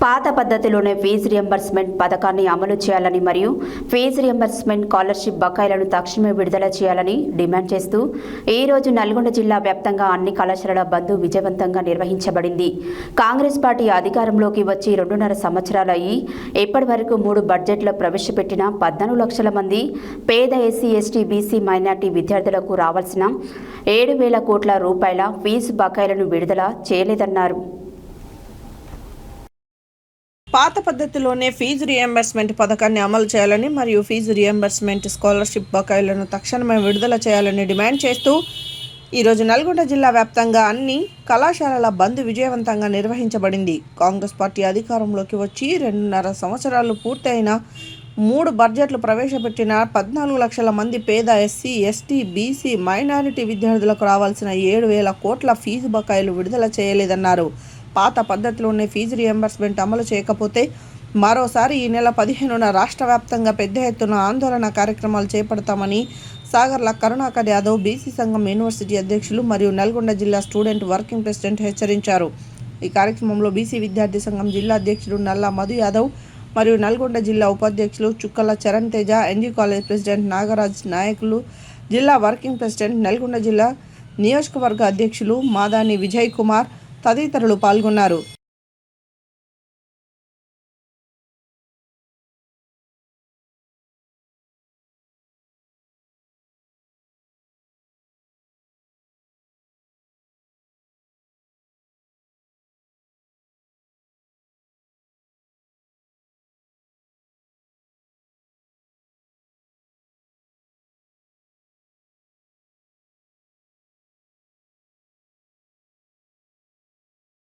పాత పద్ధతిలోనే fee reimbursement పథకాన్ని అమలు చేయాలని మరియు ఫీజు రియంబర్స్మెంట్ స్కాలర్షిప్ బకాయిలను తక్షణమే విడుదల చేయాలని డిమాండ్ చేస్తూ ఈ రోజు నల్గొండ జిల్లా వ్యాప్తంగా అన్ని కళాశాలల బంద్ విజయవంతంగా నిర్వహించబడింది. కాంగ్రెస్ పార్టీ అధికారంలోకి వచ్చి 2.5 సంవత్సరాలు అయ్యి ఇప్పటి వరకు 3 బడ్జెట్లో ప్రవేశపెట్టిన 14 లక్షల మంది పేద ఎస్సీ, ఎస్టీ, బీసీ, మైనార్టీ విద్యార్థులకు రావాల్సిన 7,000 కోట్ల రూపాయల ఫీజు బకాయిలను విడుదల చేయలేదన్నారు. పాత పద్ధతిలోనే ఫీజు రియంబర్స్మెంట్ పథకాన్ని అమలు చేయాలని మరియు ఫీజు రియంబర్స్మెంట్ స్కాలర్షిప్ బకాయిలను తక్షణమే విడుదల చేయాలని డిమాండ్ చేస్తూ ఈరోజు నల్గొండ జిల్లా వ్యాప్తంగా అన్ని కళాశాలల బంద్ విజయవంతంగా నిర్వహించబడింది. కాంగ్రెస్ పార్టీ అధికారంలోకి వచ్చి 2.5 సంవత్సరాలు పూర్తయిన 3 బడ్జెట్లు ప్రవేశపెట్టిన 14 లక్షల మంది పేద ఎస్సీ, ఎస్టీ, బీసీ, మైనారిటీ విద్యార్థులకు రావాల్సిన 7,000 కోట్ల ఫీజు బకాయిలు విడుదల చేయలేదన్నారు. పాత పద్ధతిలోనే ఫీజు రియంబర్స్మెంట్ అమలు చేయకపోతే మరోసారి ఈ నెల 15న రాష్ట్ర వ్యాప్తంగా పెద్ద ఎత్తున ఆందోళన కార్యక్రమాలు చేపడతామని సాగర్ల కరుణాకర్ యాదవ్, బీసీ సంఘం యూనివర్సిటీ అధ్యక్షులు మరియు నల్గొండ జిల్లా స్టూడెంట్ వర్కింగ్ ప్రెసిడెంట్ హెచ్చరించారు. ఈ కార్యక్రమంలో బీసీ విద్యార్థి సంఘం జిల్లా అధ్యక్షుడు నల్లా మధు యాదవ్ మరియు నల్గొండ జిల్లా ఉపాధ్యక్షులు Chukkala Charan Teja, NG college president Nagaraj నాయకులు, జిల్లా వర్కింగ్ ప్రెసిడెంట్, నల్గొండ జిల్లా నియోజకవర్గ అధ్యక్షులు మాదాని విజయ్ కుమార్ తదితరులు పాల్గొన్నారు.